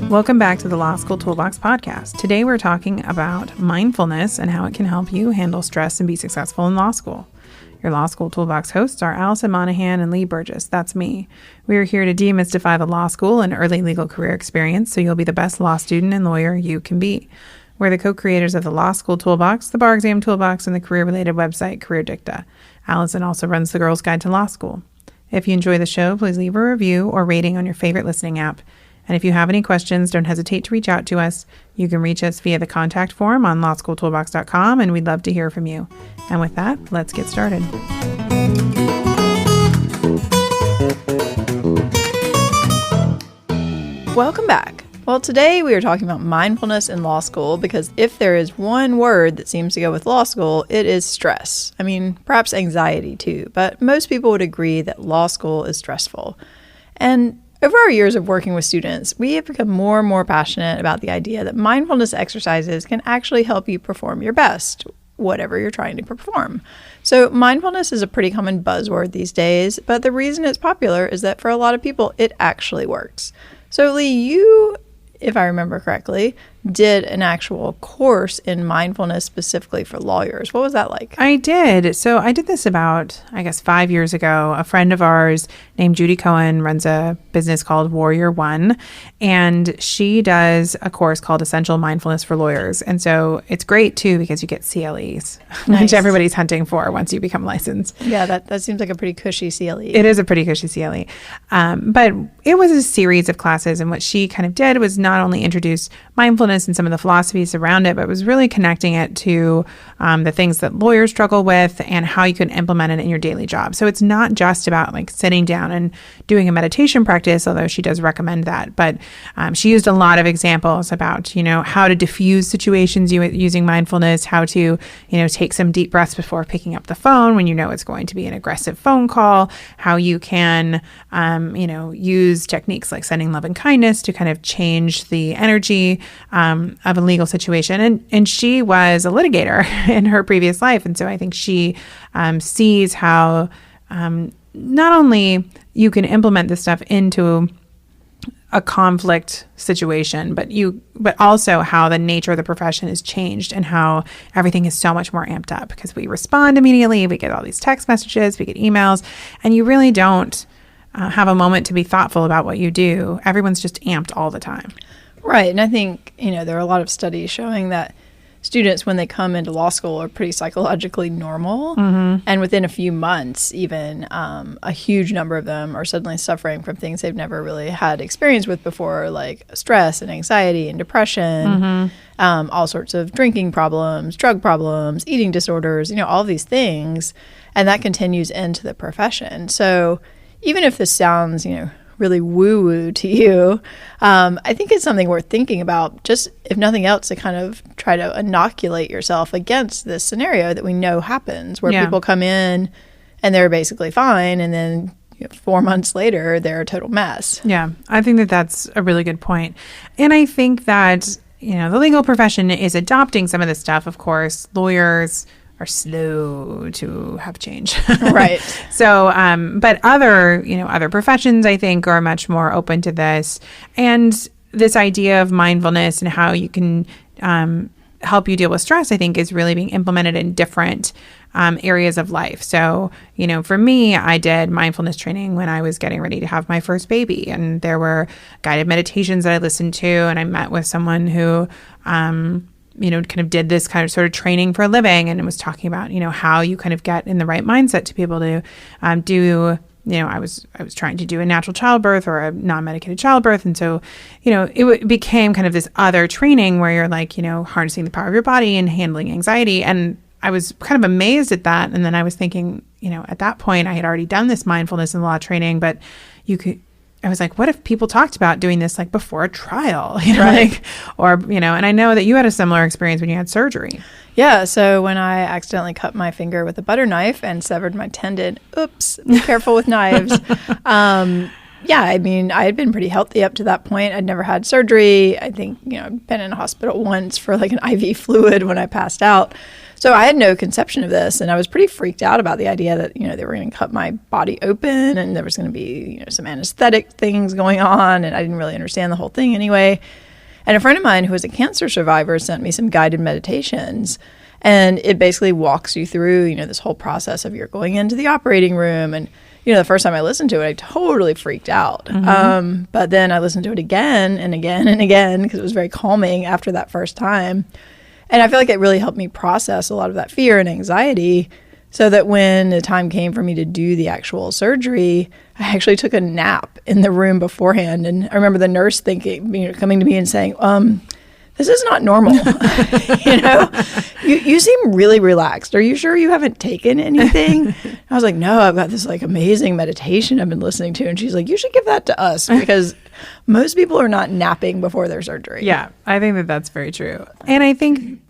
Welcome back to the Law School Toolbox podcast. Today we're talking about mindfulness and how it can help you handle stress and be successful in law school. Your Law School Toolbox hosts are Alison and Lee Burgess. That's me. We are here to demystify the law school and early legal career experience so you'll be the best law student and lawyer you can be. We're the co-creators of the Law School Toolbox, the Bar Exam Toolbox, and the career-related website Career Dicta. Alison also runs the Girls Guide to Law School. If you enjoy the show, please leave a review or rating on your favorite listening app. And if you have any questions, don't hesitate to reach out to us. You can reach us via the contact form on lawschooltoolbox.com, and we'd love to hear from you. And with that, let's get started. Welcome back. Well, today we are talking about mindfulness in law school because if there is one word that seems to go with law school, it is stress. I mean, perhaps anxiety too, but most people would agree that law school is stressful. And over our years of working with students, we have become more and more passionate about the idea that mindfulness exercises can actually help you perform your best, whatever you're trying to perform. So mindfulness is a pretty common buzzword these days, but the reason it's popular is that for a lot of people, it actually works. So Lee, you, if I remember correctly, did an actual course in mindfulness specifically for lawyers. What was that like? I did. So I did this about, 5 years ago. A friend of ours named Judy Cohen runs a business called Warrior One, and she does a course called Essential Mindfulness for Lawyers. And so it's great too because you get CLEs, Nice. which everybody's hunting for once you become licensed. Yeah, that seems like a pretty cushy CLE. It is a pretty cushy CLE. But it was a series of classes, and what she kind of did was not only introduce mindfulness and some of the philosophies around it, but was really connecting it to the things that lawyers struggle with and how you can implement it in your daily job. So it's not just about like sitting down and doing a meditation practice, although she does recommend that. But she used a lot of examples about, how to diffuse situations using mindfulness, how to, take some deep breaths before picking up the phone when you know it's going to be an aggressive phone call, how you can, use techniques like sending love and kindness to kind of change the energy of a legal situation. And she was a litigator in her previous life. And so I think she sees how not only you can implement this stuff into a conflict situation, but also how the nature of the profession has changed and how everything is so much more amped up because we respond immediately. We get all these text messages, we get emails, and you really don't have a moment to be thoughtful about what you do. Everyone's just amped all the time. Right. And I think, there are a lot of studies showing that students, when they come into law school, are pretty psychologically normal. Mm-hmm. And within a few months, even a huge number of them are suddenly suffering from things they've never really had experience with before, like stress and anxiety and depression, all sorts of drinking problems, drug problems, eating disorders, all these things. And that continues into the profession. So even if this sounds, really woo-woo to you, I think it's something worth thinking about, just if nothing else, to kind of try to inoculate yourself against this scenario that we know happens, where people come in and they're basically fine, and then 4 months later, they're a total mess. Yeah, I think that that's a really good point. And I think that, the legal profession is adopting some of this stuff. Of course, lawyers are slow to have change. Right. So, but other professions, I think, are much more open to this. And this idea of mindfulness and how you can help you deal with stress, I think, is really being implemented in different areas of life. So, for me, I did mindfulness training when I was getting ready to have my first baby. And there were guided meditations that I listened to, and I met with someone who kind of did this kind of sort of training for a living, and it was talking about, how you kind of get in the right mindset to be able to do, I was trying to do a natural childbirth or a non-medicated childbirth. And so, it became kind of this other training where you're like, harnessing the power of your body and handling anxiety. And I was kind of amazed at that. And then I was thinking, at that point I had already done this mindfulness and law training, but I was like, what if people talked about doing this like before a trial, Right. And I know that you had a similar experience when you had surgery. Yeah. So when I accidentally cut my finger with a butter knife and severed my tendon, oops, be careful with knives. Yeah, I mean, I had been pretty healthy up to that point. I'd never had surgery. I think, I'd been in a hospital once for like an IV fluid when I passed out. So I had no conception of this, and I was pretty freaked out about the idea that, they were going to cut my body open and there was going to be, some anesthetic things going on, and I didn't really understand the whole thing anyway. And a friend of mine who was a cancer survivor sent me some guided meditations, and it basically walks you through, this whole process of you're going into the operating room. And, the first time I listened to it, I totally freaked out. Mm-hmm. But then I listened to it again and again and again because it was very calming after that first time. And I feel like it really helped me process a lot of that fear and anxiety, so that when the time came for me to do the actual surgery, I actually took a nap in the room beforehand. And I remember the nurse coming to me and saying, this is not normal. You seem really relaxed. Are you sure you haven't taken anything? I was like, no, I've got this like amazing meditation I've been listening to. And she's like, you should give that to us, because most people are not napping before their surgery. Yeah, I think that that's very true. And I think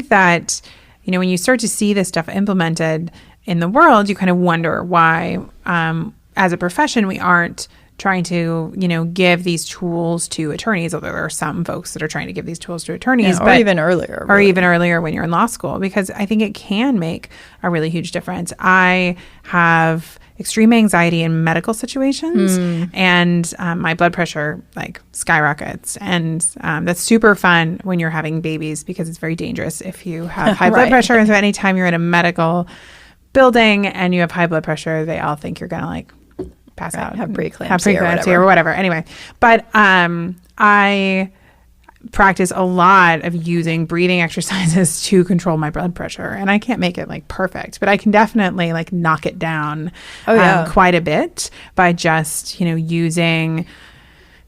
that, when you start to see this stuff implemented in the world, you kind of wonder why, as a profession, we aren't trying to, give these tools to attorneys, although there are some folks that are trying to give these tools to attorneys. Or even earlier. Or even earlier when you're in law school, because I think it can make a really huge difference. I have extreme anxiety in medical situations, and my blood pressure like skyrockets. And that's super fun when you're having babies, because it's very dangerous if you have high blood pressure. And so anytime you're in a medical building and you have high blood pressure, they all think you're going to like pass out. Have preeclampsia or whatever. Anyway, but I practice a lot of using breathing exercises to control my blood pressure. And I can't make it like perfect, but I can definitely like knock it down quite a bit by just, using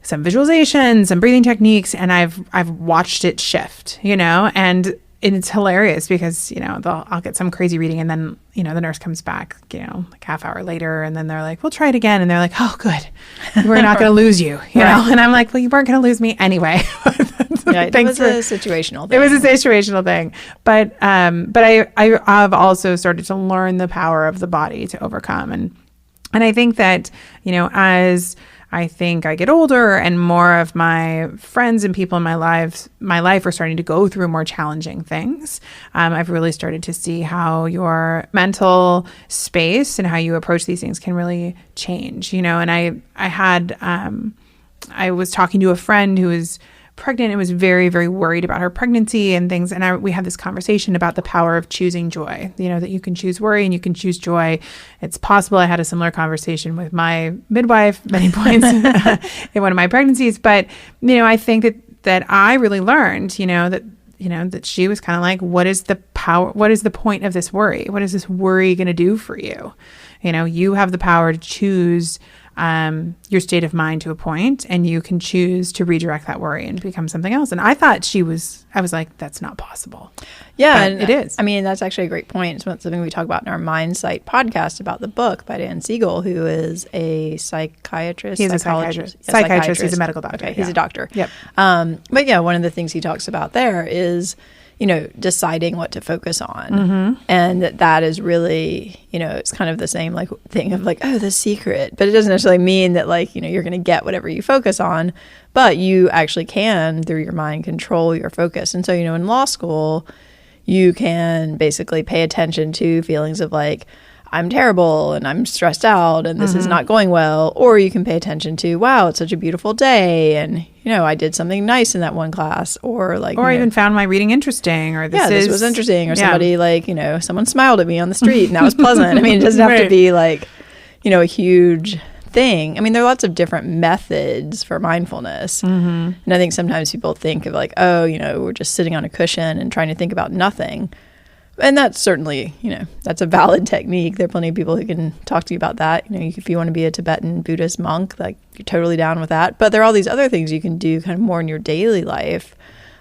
some visualizations, some breathing techniques. And I've watched it shift, and it's hilarious because, I'll get some crazy reading, and then, the nurse comes back, like half hour later, and then they're like, we'll try it again. And they're like, oh, good. We're not going to lose you, you know? And I'm like, well, you weren't going to lose me anyway. Yeah, it was a situational thing. It was a situational thing. But I've also started to learn the power of the body to overcome. And I think that, as I think I get older and more of my friends and people in my life are starting to go through more challenging things, I've really started to see how your mental space and how you approach these things can really change, and I was talking to a friend who was pregnant and was very, very worried about her pregnancy and things. And we had this conversation about the power of choosing joy, that you can choose worry and you can choose joy. It's possible. I had a similar conversation with my midwife many points in one of my pregnancies. But, I think that I really learned, that she was kind of like, what is the point of this worry? What is this worry going to do for you? You have the power to choose your state of mind to a point, and you can choose to redirect that worry and become something else. And I thought I was like, that's not possible. Yeah, and it is. I mean, that's actually a great point. It's something we talk about in our Mindsight podcast about the book by Dan Siegel, who is a psychiatrist. He's a psychiatrist. He's a medical doctor. Okay, he's a doctor. Yep. But yeah, one of the things he talks about there is, deciding what to focus on. And that is really, it's kind of the same like thing of like, oh, the secret. But it doesn't necessarily mean that like, you're going to get whatever you focus on, but you actually can, through your mind, control your focus. And so, in law school, you can basically pay attention to feelings of like, I'm terrible and I'm stressed out and this is not going well. Or you can pay attention to, wow, it's such a beautiful day. And, I did something nice in that one class, or like, or I even found my reading interesting, or this was interesting, or somebody like, someone smiled at me on the street and that was pleasant. I mean, it doesn't have to be like, a huge thing. I mean, there are lots of different methods for mindfulness. And I think sometimes people think of like, oh, we're just sitting on a cushion and trying to think about nothing. And that's certainly, that's a valid technique. There are plenty of people who can talk to you about that. If you want to be a Tibetan Buddhist monk, like you're totally down with that. But there are all these other things you can do kind of more in your daily life.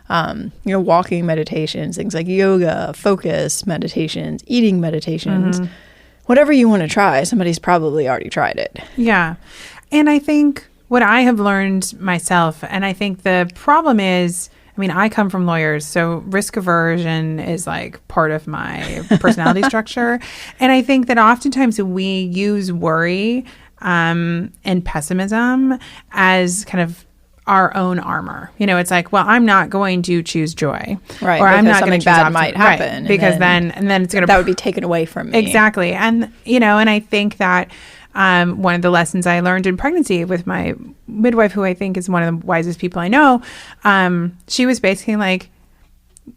Walking meditations, things like yoga, focus meditations, eating meditations, whatever you want to try. Somebody's probably already tried it. Yeah. And I think what I have learned myself, and I think the problem is, I come from lawyers, so risk aversion is like part of my personality structure. And I think that oftentimes we use worry and pessimism as kind of our own armor. You know, it's like, well, I'm not going to choose joy, right? Or I'm not going to choose bad might happen, right, because then it's going to that would be taken away from me. Exactly, and you know, and I think that one of the lessons I learned in pregnancy with my midwife, who I think is one of the wisest people I know, she was basically like,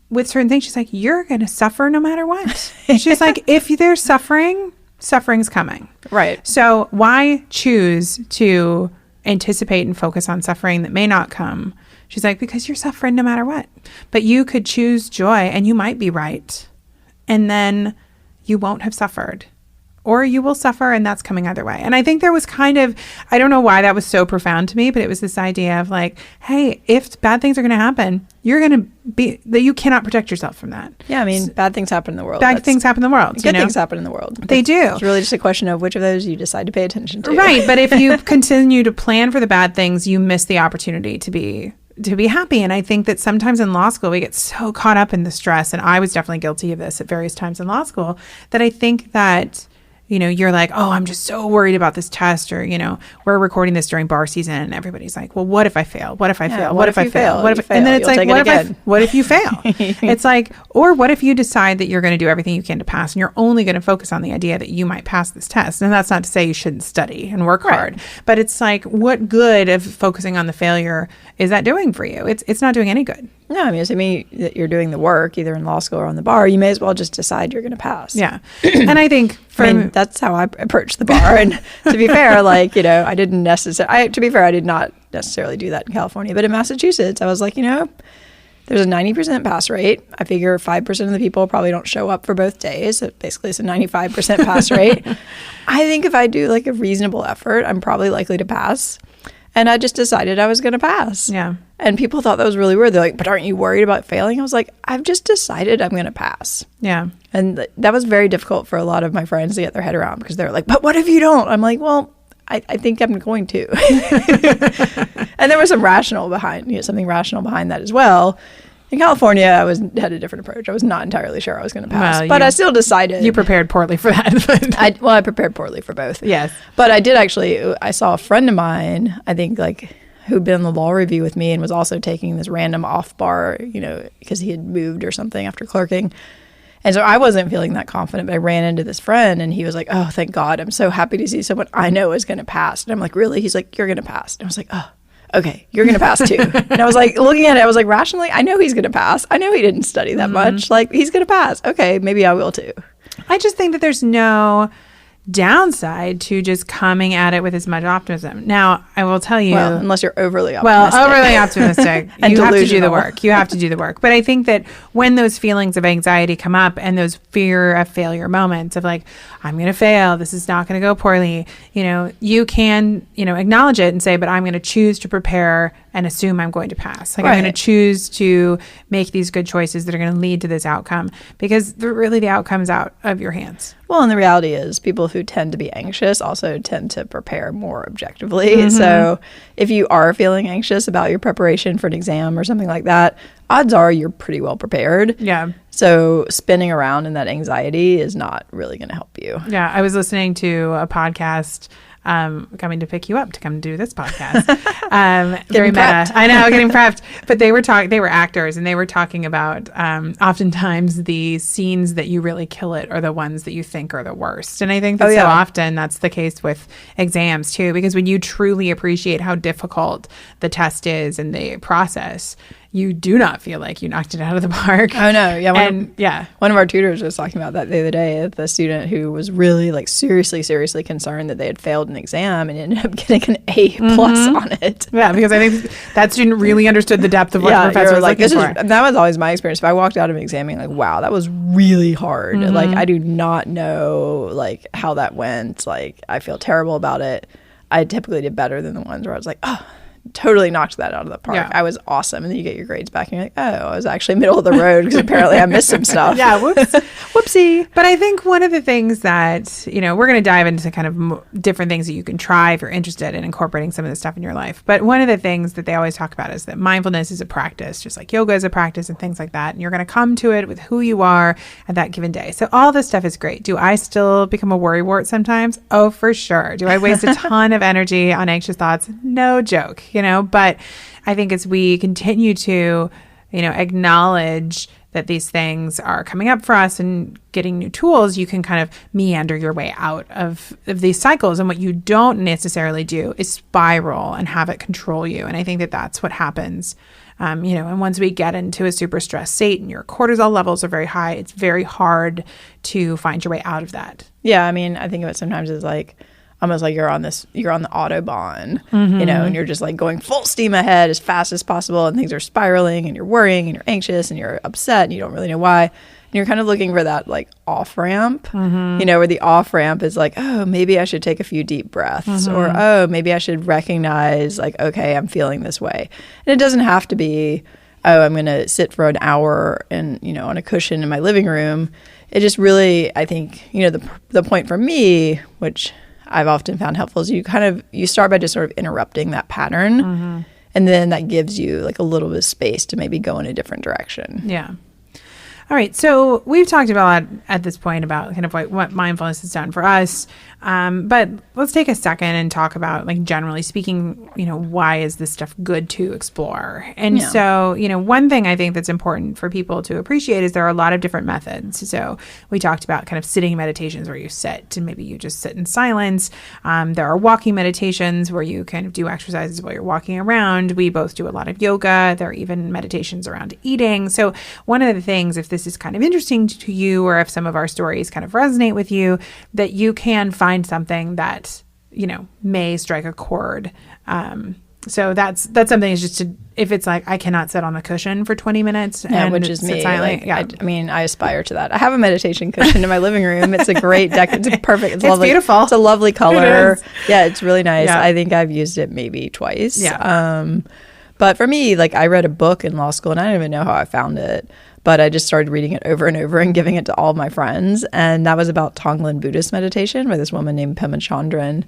with certain things, she's like, you're going to suffer no matter what. She's like, if there's suffering, suffering's coming. Right. So why choose to anticipate and focus on suffering that may not come? She's like, because you're suffering no matter what. But you could choose joy and you might be right. And then you won't have suffered. Or you will suffer, and that's coming either way. And I think there was kind of, I don't know why that was so profound to me, but it was this idea of like, hey, if bad things are going to happen, you're going to be, that you cannot protect yourself from that. Yeah, I mean, bad things happen in the world. Bad things happen in the world. Good things happen in the world. They do. It's really just a question of which of those you decide to pay attention to. Right, but if you continue to plan for the bad things, you miss the opportunity to be happy. And I think that sometimes in law school, we get so caught up in the stress, and I was definitely guilty of this at various times in law school, that I think that, you know, you're like, oh, I'm just so worried about this test, or, you know, we're recording this during bar season and everybody's like, well, what if I fail? What if I fail? What if I fail? What if, and then it's like, what if you fail? It's like, or what if you decide that you're going to do everything you can to pass, and you're only going to focus on the idea that you might pass this test? And that's not to say you shouldn't study and work hard, but it's like, what good of focusing on the failure is that doing for you? It's not doing any good. No, I mean, assuming that you're doing the work either in law school or on the bar, you may as well just decide you're going to pass. Yeah. And I think that's how I approach the bar. And to be fair, like, you know, I did not necessarily do that in California, but in Massachusetts, I was like, you know, there's a 90% pass rate. I figure 5% of the people probably don't show up for both days. So basically, it's a 95% pass rate. I think if I do like a reasonable effort, I'm probably likely to pass. And I just decided I was going to pass. Yeah. And people thought that was really weird. They're like, but aren't you worried about failing? I was like, I've just decided I'm going to pass. Yeah. And that was very difficult for a lot of my friends to get their head around, because they're like, but what if you don't? I'm like, well, I think I'm going to. And there was something rational behind that as well. In California, I had a different approach. I was not entirely sure I was going to pass, but I still decided. You prepared poorly for that. I prepared poorly for both. Yes. But I saw a friend of mine, I think like, who'd been in the law review with me and was also taking this random off bar, you know, because he had moved or something after clerking. And so I wasn't feeling that confident, but I ran into this friend and he was like, oh, thank God. I'm so happy to see someone I know is going to pass. And I'm like, really? He's like, you're going to pass. And I was like, oh. Okay, you're going to pass too. And I was like, looking at it, I was like, rationally, I know he's going to pass. I know he didn't study that much. Like, he's going to pass. Okay, maybe I will too. I just think that there's no downside to just coming at it with as much optimism. Now, I will tell you... Well, unless you're overly optimistic. Well, overly optimistic. And you delusional. have to do the work. You have to do the work. But I think that when those feelings of anxiety come up and those fear of failure moments of like, I'm going to fail, this is not going to go poorly, you know, you can, you know, acknowledge it and say, but I'm going to choose to prepare and assume I'm going to pass. Like, I'm going to choose to make these good choices that are going to lead to this outcome, because really the outcome's out of your hands. Well, and the reality is people who tend to be anxious also tend to prepare more objectively. So if you are feeling anxious about your preparation for an exam or something like that, odds are you're pretty well prepared. Yeah. So spinning around in that anxiety is not really going to help you. Yeah. I was listening to a podcast coming to pick you up to come do this podcast. Very meta. I know, getting prepped. But they were actors, and they were talking about oftentimes the scenes that you really kill it are the ones that you think are the worst. And I think that so often that's the case with exams too, because when you truly appreciate how difficult the test is and the process, you do not feel like you knocked it out of the park. Oh no, yeah. One of our tutors was talking about that the other day. The student who was really like seriously concerned that they had failed an exam and ended up getting an A+ on it. Yeah, because I think that student really understood the depth of what the professor was looking for. That was always my experience. If I walked out of an exam being like, wow, that was really hard. Like, I do not know like how that went. Like, I feel terrible about it. I typically did better than the ones where I was like, oh, totally knocked that out of the park. Yeah. I was awesome. And then you get your grades back and you're like, oh, I was actually middle of the road because apparently I missed some stuff. Yeah, whoops. Whoopsie. But I think one of the things that, we're going to dive into kind of different things that you can try if you're interested in incorporating some of this stuff in your life. But one of the things that they always talk about is that mindfulness is a practice, just like yoga is a practice and things like that. And you're going to come to it with who you are at that given day. So all this stuff is great. Do I still become a worrywart sometimes? Oh, for sure. Do I waste a ton of energy on anxious thoughts? No joke, but I think as we continue to, acknowledge that these things are coming up for us and getting new tools, you can kind of meander your way out of these cycles. And what you don't necessarily do is spiral and have it control you. And I think that that's what happens. And once we get into a super stressed state and your cortisol levels are very high, it's very hard to find your way out of that. Yeah. I mean, I think of it sometimes as like, almost like you're on the Autobahn, and you're just like going full steam ahead as fast as possible, and things are spiraling, and you're worrying, and you're anxious, and you're upset, and you don't really know why. And you're kind of looking for that like off ramp, where the off ramp is like, oh, maybe I should take a few deep breaths, or oh, maybe I should recognize like, okay, I'm feeling this way. And it doesn't have to be, oh, I'm going to sit for an hour and on a cushion in my living room. It just really, I think, the point for me, which I've often found helpful, is you start by just sort of interrupting that pattern, and then that gives you like a little bit of space to maybe go in a different direction. Yeah. All right. So we've talked about at this point about kind of what mindfulness has done for us. But let's take a second and talk about, like, generally speaking, why is this stuff good to explore? And so, one thing I think that's important for people to appreciate is there are a lot of different methods. So we talked about kind of sitting meditations where you sit and maybe you just sit in silence. There are walking meditations where you kind of do exercises while you're walking around. We both do a lot of yoga. There are even meditations around eating. So one of the things, if this is kind of interesting to you, or if some of our stories kind of resonate with you, that you can find something that, may strike a chord. So that's something, is just to, if it's like, I cannot sit on a cushion for 20 minutes, and which is me. Silent, I aspire to that. I have a meditation cushion in my living room. It's a great deck. It's perfect. It's lovely. Beautiful. It's a lovely color. It is. Yeah, it's really nice. Yeah. I think I've used it maybe twice. Yeah. But for me, like, I read a book in law school, and I don't even know how I found it, but I just started reading it over and over and giving it to all of my friends. And that was about Tonglen Buddhist meditation by this woman named Pema Chandran.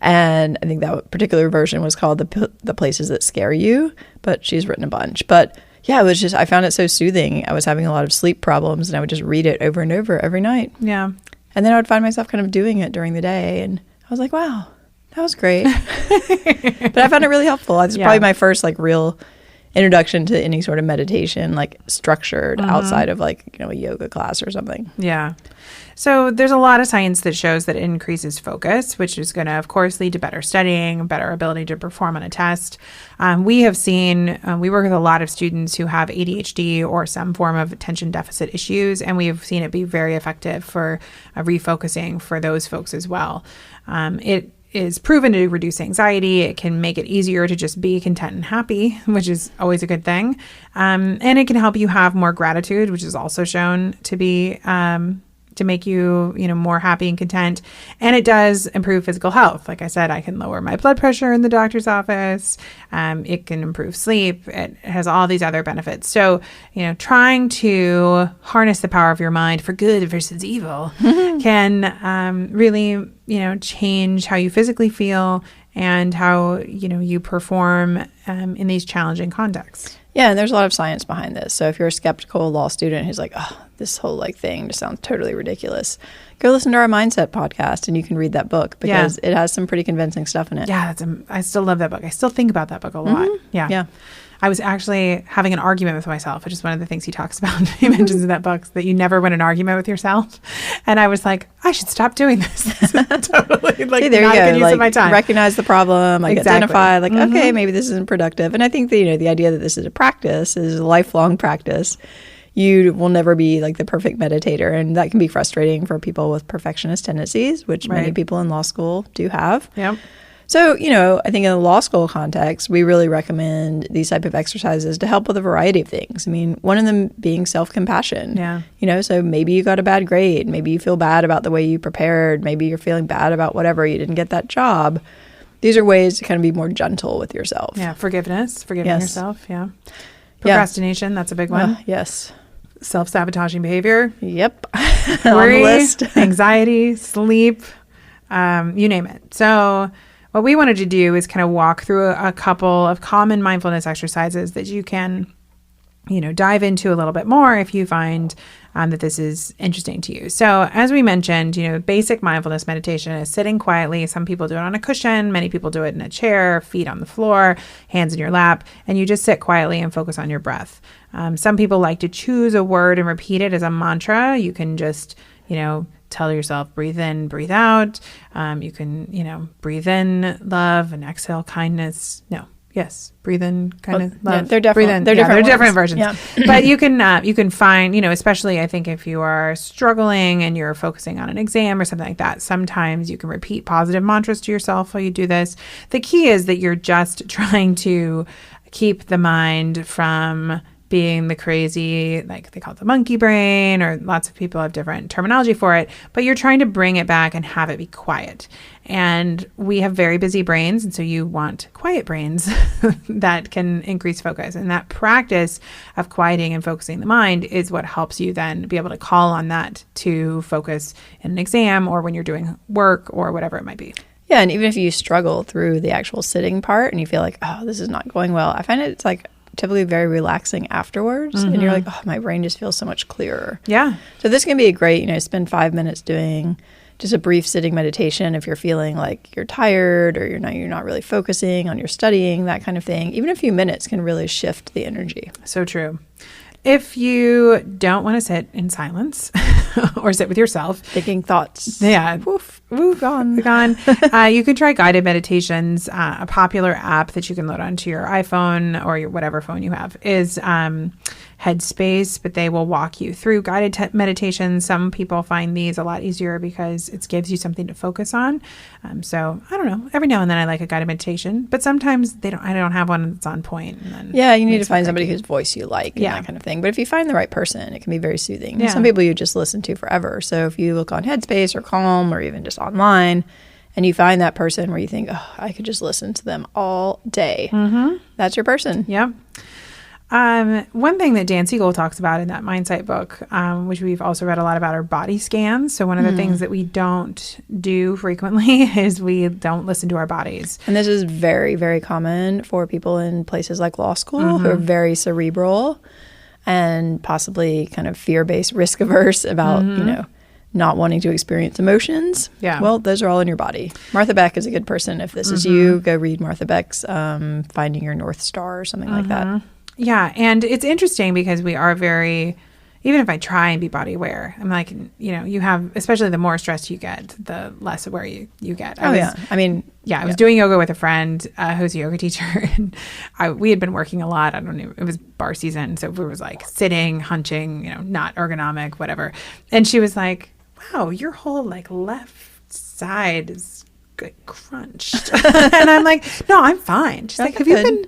And I think that particular version was called The Places That Scare You, but she's written a bunch. But yeah, it was just, I found it so soothing. I was having a lot of sleep problems, and I would just read it over and over every night. Yeah. And then I would find myself kind of doing it during the day. And I was like, wow, that was great. But I found it really helpful. It's probably my first like real introduction to any sort of meditation, like structured outside of like, a yoga class or something. Yeah. So there's a lot of science that shows that it increases focus, which is going to, of course, lead to better studying, better ability to perform on a test. We have seen, we work with a lot of students who have ADHD or some form of attention deficit issues, and we've seen it be very effective for refocusing for those folks as well. It is proven to reduce anxiety. It can make it easier to just be content and happy, which is always a good thing. And it can help you have more gratitude, which is also shown to be to make you, more happy and content. And it does improve physical health. Like I said, I can lower my blood pressure in the doctor's office. It can improve sleep. It has all these other benefits. So, trying to harness the power of your mind for good versus evil can really, change how you physically feel and how, you perform in these challenging contexts. Yeah, and there's a lot of science behind this. So if you're a skeptical law student who's like, oh, this whole thing just sounds totally ridiculous, go listen to our Mindset podcast and you can read that book because it has some pretty convincing stuff in it. Yeah, I still love that book. I still think about that book a lot. Yeah. I was actually having an argument with myself, which is one of the things he talks about. He mentions in that book that you never win an argument with yourself. And I was like, I should stop doing this. Totally. See, there not you go. a good use of my time. Recognize the problem, Exactly. identify, okay, maybe this isn't productive. And I think that, the idea that this is a practice, is a lifelong practice. You will never be like the perfect meditator. And that can be frustrating for people with perfectionist tendencies, which many people in law school do have. Yep. So, I think in the law school context, we really recommend these type of exercises to help with a variety of things. I mean, one of them being self-compassion. Yeah. So maybe you got a bad grade. Maybe you feel bad about the way you prepared. Maybe you're feeling bad about whatever. You didn't get that job. These are ways to kind of be more gentle with yourself. Yeah. Forgiving Yes. yourself. Yeah. Procrastination. That's a big one. Yes. Self-sabotaging behavior. Yep. Worry, On the list. anxiety, sleep, you name it. So what we wanted to do is kind of walk through a couple of common mindfulness exercises that you can, dive into a little bit more if you find that this is interesting to you. So as we mentioned, basic mindfulness meditation is sitting quietly. Some people do it on a cushion. Many people do it in a chair, feet on the floor, hands in your lap, and you just sit quietly and focus on your breath. Some people like to choose a word and repeat it as a mantra. You can just, tell yourself, breathe in, breathe out. You can, breathe in love and exhale kindness. Breathe in kindness, love. Yeah, they're different. Breathe in. They're different versions. Yeah. But you can find, especially I think if you are struggling and you're focusing on an exam or something like that, sometimes you can repeat positive mantras to yourself while you do this. The key is that you're just trying to keep the mind from being the crazy, like they call it the monkey brain, or lots of people have different terminology for it, but you're trying to bring it back and have it be quiet. And we have very busy brains, and so you want quiet brains that can increase focus. And that practice of quieting and focusing the mind is what helps you then be able to call on that to focus in an exam or when you're doing work or whatever it might be. Yeah, and even if you struggle through the actual sitting part and you feel like, oh, this is not going well, I find it's like typically very relaxing afterwards. And you're like, oh, my brain just feels so much clearer. Yeah. So this can be a great, spend 5 minutes doing just a brief sitting meditation if you're feeling like you're tired or you're not really focusing on your studying, that kind of thing. Even a few minutes can really shift the energy. So true. If you don't want to sit in silence or sit with yourself, thinking thoughts, woof, gone. You can try guided meditations. A popular app that you can load onto your iPhone or your whatever phone you have is Headspace, but they will walk you through guided meditations. Some people find these a lot easier because it gives you something to focus on. So I don't know. Every now and then I like a guided meditation, but sometimes I don't have one that's on point. And then you need to find somebody whose voice you like and that kind of thing. But if you find the right person, it can be very soothing. Yeah. Some people you just listen to forever. So if you look on Headspace or Calm or even just online and you find that person where you think, oh, I could just listen to them all day, that's your person. Yep. One thing that Dan Siegel talks about in that Mindsight book, which we've also read a lot about, are body scans. So one of the things that we don't do frequently is we don't listen to our bodies. And this is very, very common for people in places like law school who are very cerebral and possibly kind of fear-based, risk-averse about, not wanting to experience emotions. Yeah. Well, those are all in your body. Martha Beck is a good person. If this is you, go read Martha Beck's Finding Your North Star or something like that. Yeah. And it's interesting because we are very, even if I try and be body aware, I'm like, you have, especially the more stressed you get, the less aware you get. I was doing yoga with a friend who's a yoga teacher, and we had been working a lot. I don't know, it was bar season. So it was like sitting, hunching, not ergonomic, whatever. And she was like, wow, your whole left side is crunched. And I'm like, no, I'm fine. She's like, have you been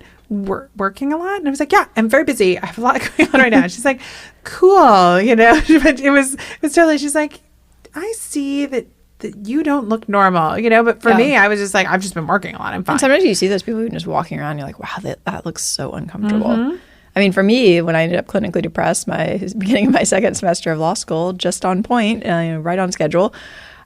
working a lot? And I was like, yeah, I'm very busy. I have a lot going on right now. She's like, cool, but it was totally, she's like, I see that you don't look normal, but for me, I was just like, I've just been working a lot. I'm fine. And sometimes you see those people who are just walking around, you're like, wow, that looks so uncomfortable. I mean, for me, when I ended up clinically depressed, beginning of my second semester of law school, just on point, right on schedule,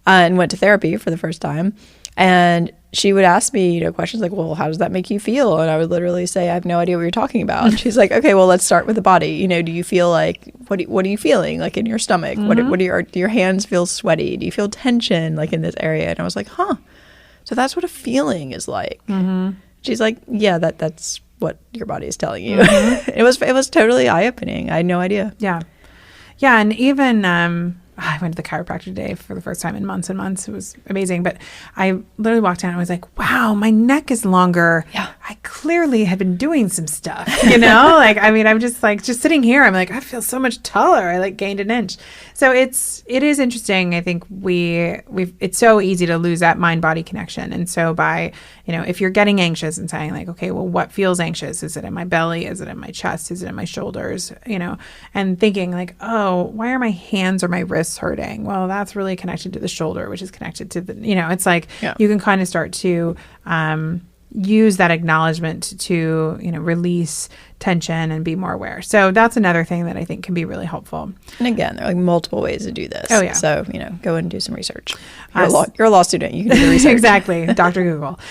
and went to therapy for the first time. And she would ask me, questions like, well, how does that make you feel? And I would literally say, I have no idea what you're talking about. And she's like, okay, well, let's start with the body. Do you feel like, what are you feeling like in your stomach? What do your hands feel sweaty? Do you feel tension like in this area? And I was like, so that's what a feeling is like. She's like, yeah, that's what your body is telling you. It was totally eye-opening. I had no idea. Yeah. And even, I went to the chiropractor today for the first time in months and months. It was amazing. But I literally walked in and I was like, wow, my neck is longer. Yeah. I clearly had been doing some stuff, you know? Like, I mean, I'm just like, just sitting here, I'm like, I feel so much taller. I like gained an inch. So it is interesting. I think it's so easy to lose that mind-body connection. And so by, you know, if you're getting anxious and saying like, okay, well, what feels anxious? Is it in my belly? Is it in my chest? Is it in my shoulders? You know, and thinking like, oh, why are my hands or my wrists hurting? Well, that's really connected to the shoulder, which is connected to the, you know, it's like you can kind of start to use that acknowledgement to, you know, release tension and be more aware. So that's another thing that I think can be really helpful. And again, there are like multiple ways to do this. Oh, yeah. So, you know, go and do some research. You're a law student. You can do the research. Exactly. Dr. Google.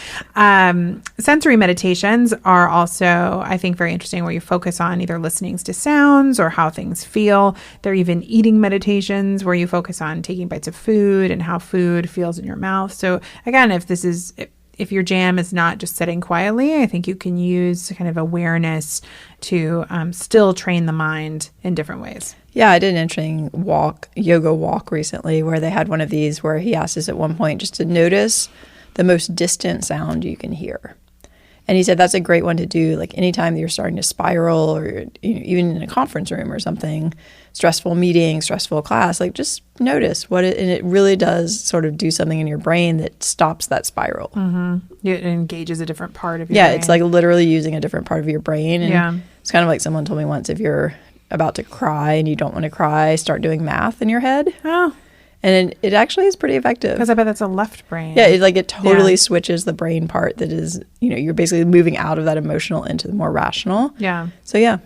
Sensory meditations are also, I think, very interesting, where you focus on either listening to sounds or how things feel. There are even eating meditations where you focus on taking bites of food and how food feels in your mouth. So again, if your jam is not just sitting quietly, I think you can use kind of awareness to still train the mind in different ways. Yeah, I did an interesting yoga walk recently where they had one of these where he asked us at one point just to notice the most distant sound you can hear. And he said that's a great one to do, like anytime you're starting to spiral, or even in a conference room or something, stressful meeting, stressful class, like just notice and it really does sort of do something in your brain that stops that spiral. Mm-hmm. It engages a different part of your brain. Yeah, it's like literally using a different part of your brain. And it's kind of like someone told me once, if you're about to cry and you don't want to cry, start doing math in your head. Oh. And it actually is pretty effective. Because I bet that's a left brain. Yeah, it totally switches the brain part that is, you know, you're basically moving out of that emotional into the more rational. Yeah. So yeah,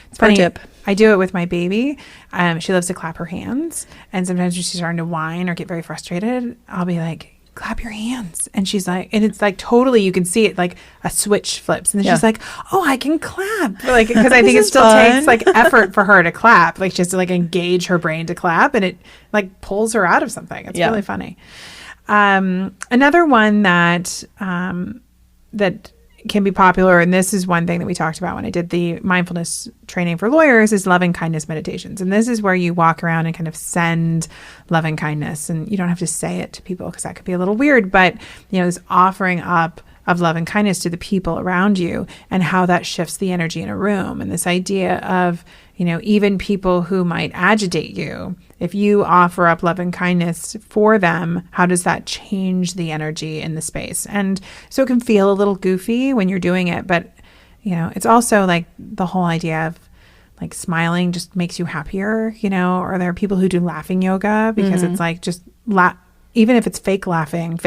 it's funny. Tip. I do it with my baby. She loves to clap her hands. And sometimes when she's starting to whine or get very frustrated, I'll be like, clap your hands. And she's like, and it's like totally, you can see it like a switch flips. And then she's like, oh, I can clap. Like, because I think it still takes like effort for her to clap. Like she has to like engage her brain to clap, and it like pulls her out of something. It's really funny. Another one that can be popular, and this is one thing that we talked about when I did the mindfulness training for lawyers, is loving kindness meditations. And this is where you walk around and kind of send loving kindness, and you don't have to say it to people because that could be a little weird, but you know, this offering up of love and kindness to the people around you and how that shifts the energy in a room. And this idea of, you know, even people who might agitate you, if you offer up love and kindness for them, how does that change the energy in the space? And so it can feel a little goofy when you're doing it, but, you know, it's also like the whole idea of like smiling just makes you happier, you know, or there are people who do laughing yoga because it's like just even if it's fake laughing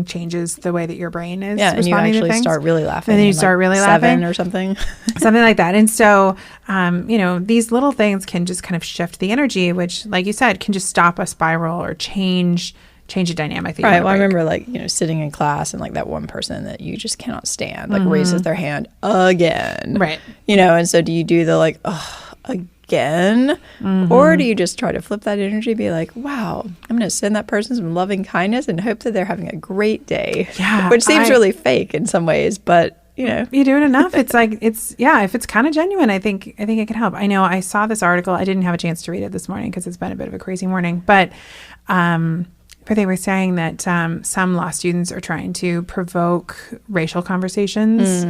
changes the way that your brain is responding to things. And you actually start really laughing. And then you start really laughing. 7 or something. Something like that. And so, you know, these little things can just kind of shift the energy, which, like you said, can just stop a spiral or change a dynamic. Right. Well, I remember like, you know, sitting in class and like that one person that you just cannot stand, like raises their hand again. Right. You know, and so do you do the like, again? Or do you just try to flip that energy, be like, wow, I'm going to send that person some loving kindness and hope that they're having a great day. Yeah. Which seems really fake in some ways, but you know, you're doing enough. It's like, if it's kind of genuine, I think it can help. I know I saw this article. I didn't have a chance to read it this morning because it's been a bit of a crazy morning, but they were saying that some law students are trying to provoke racial conversations,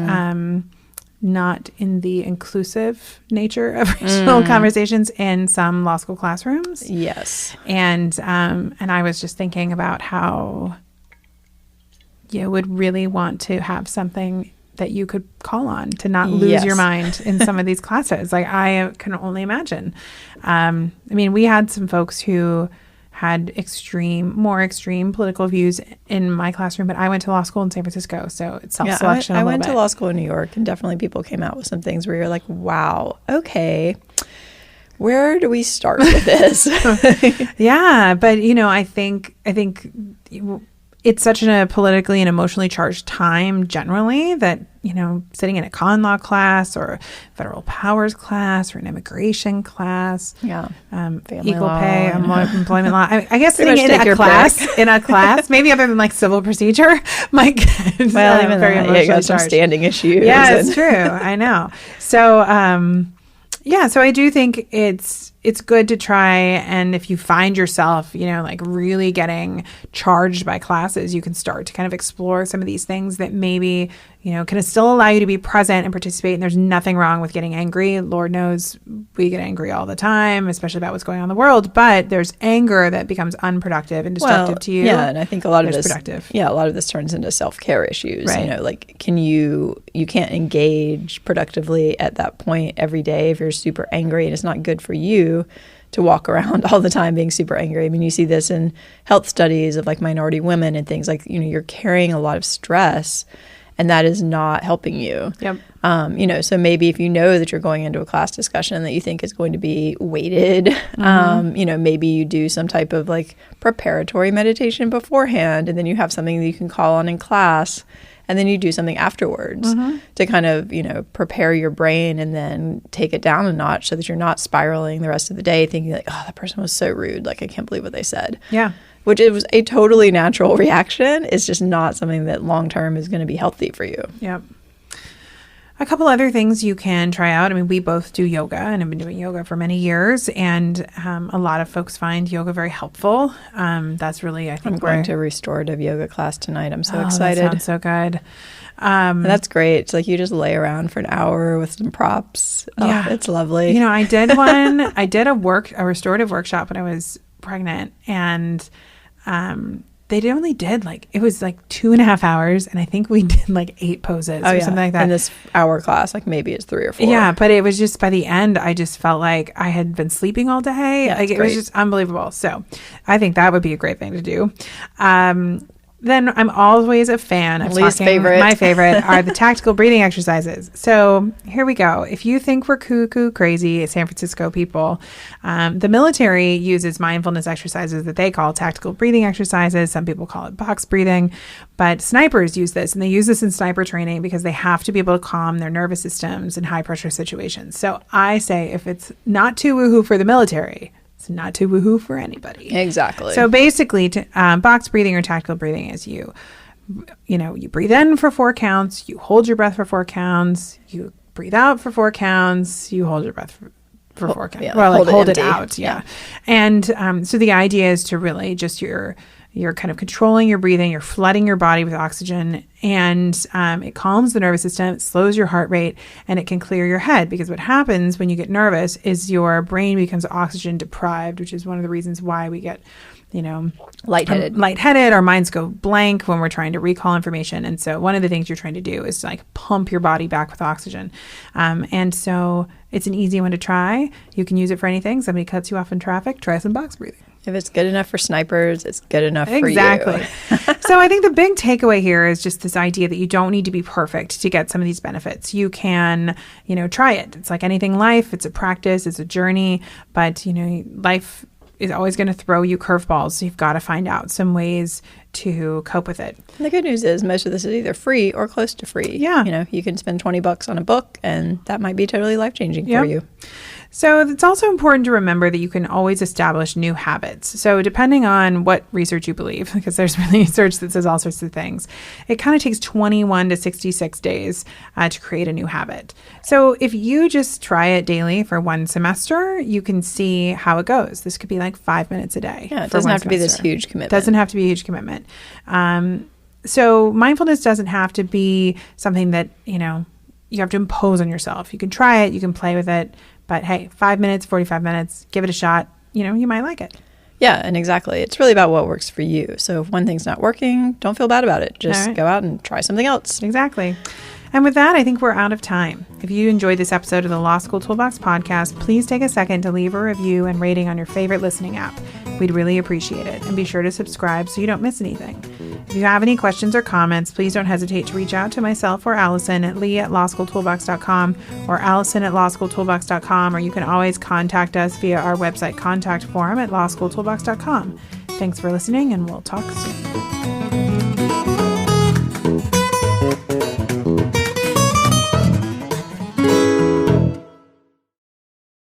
not in the inclusive nature of racial conversations in some law school classrooms. Yes. And I was just thinking about how you would really want to have something that you could call on to not lose your mind in some of these classes. Like I can only imagine. I mean, we had some folks who had more extreme political views in my classroom, but I went to law school in San Francisco, so it's self-selection. I went to law school in New York, and definitely people came out with some things where you're like, wow, okay, where do we start with this? Yeah, but you know, I think it's such a politically and emotionally charged time generally that, you know, sitting in a con law class or federal powers class or an immigration class, equal law, pay, employment law. I guess sitting in a class, maybe other than like civil procedure, might get even very emotionally charged. Some standing issues. Yeah, it's true. I know. So, so I do think it's good to try, and if you find yourself, you know, like really getting charged by classes, you can start to kind of explore some of these things that maybe, can it still allow you to be present and participate? And there's nothing wrong with getting angry. Lord knows we get angry all the time, especially about what's going on in the world. But there's anger that becomes unproductive and destructive to you. Yeah, and I think a lot of this turns into self-care issues. Right. Like you can't engage productively at that point every day if you're super angry, and it's not good for you to walk around all the time being super angry. I mean, you see this in health studies of like minority women and things like, you're carrying a lot of stress, and that is not helping you. Yep. So maybe if you know that you're going into a class discussion that you think is going to be weighted, maybe you do some type of like preparatory meditation beforehand, and then you have something that you can call on in class, and then you do something afterwards to kind of, prepare your brain and then take it down a notch so that you're not spiraling the rest of the day thinking like, oh, that person was so rude. Like, I can't believe what they said. Yeah. Which it was a totally natural reaction. It's just not something that long-term is going to be healthy for you. Yep. A couple other things you can try out. I mean, we both do yoga and have been doing yoga for many years. And a lot of folks find yoga very helpful. That's really, I think, I'm going to a restorative yoga class tonight. I'm so excited. That sounds so good. And that's great. It's like you just lay around for an hour with some props. Oh, it's lovely. I did one. I did a restorative workshop when I was pregnant, and they only did it was 2.5 hours, and I think we did 8 poses or something like that. And this hour class, maybe it's 3 or 4. Yeah, but it was just by the end, I just felt like I had been sleeping all day. Yeah, it was just unbelievable. So I think that would be a great thing to do. Then I'm always a fan of Lee's favorite. My favorite are the tactical breathing exercises. So here we go. If you think we're cuckoo crazy San Francisco people, the military uses mindfulness exercises that they call tactical breathing exercises. Some people call it box breathing, but snipers use this, and they use this in sniper training because they have to be able to calm their nervous systems in high pressure situations. So I say if it's not too woohoo for the military, it's not too woohoo for anybody. Exactly. So basically, box breathing or tactical breathing is you breathe in for 4 counts, you hold your breath for 4 counts, you breathe out for 4 counts, you hold your breath for 4 counts. Yeah, well, hold it empty. out. Yeah. And so the idea is to really just you're kind of controlling your breathing, you're flooding your body with oxygen, and it calms the nervous system, it slows your heart rate, and it can clear your head. Because what happens when you get nervous is your brain becomes oxygen deprived, which is one of the reasons why we get, lightheaded. Our minds go blank when we're trying to recall information. And so one of the things you're trying to do is pump your body back with oxygen. And so it's an easy one to try. You can use it for anything. Somebody cuts you off in traffic, try some box breathing. If it's good enough for snipers, it's good enough for you. Exactly. So I think the big takeaway here is just this idea that you don't need to be perfect to get some of these benefits. You can, try it. It's like anything in life. It's a practice. It's a journey. But, life is always going to throw you curveballs. So you've got to find out some ways to cope with it. And the good news is most of this is either free or close to free. Yeah. You can spend $20 on a book, and that might be totally life-changing for you. So it's also important to remember that you can always establish new habits. So depending on what research you believe, because there's really research that says all sorts of things, it kind of takes 21 to 66 days to create a new habit. So if you just try it daily for 1 semester, you can see how it goes. This could be 5 minutes a day. Yeah, it doesn't have to be this huge commitment. Doesn't have to be a huge commitment. So mindfulness doesn't have to be something that, you have to impose on yourself. You can try it, you can play with it. But hey, 5 minutes, 45 minutes, give it a shot. You might like it. Yeah, and exactly. It's really about what works for you. So if one thing's not working, don't feel bad about it. Just go out and try something else. Exactly. And with that, I think we're out of time. If you enjoyed this episode of the Law School Toolbox podcast, please take a second to leave a review and rating on your favorite listening app. We'd really appreciate it. And be sure to subscribe so you don't miss anything. If you have any questions or comments, please don't hesitate to reach out to myself or Alison at Lee@lawschooltoolbox.com or Alison@lawschooltoolbox.com, or you can always contact us via our website contact form at lawschooltoolbox.com. Thanks for listening, and we'll talk soon.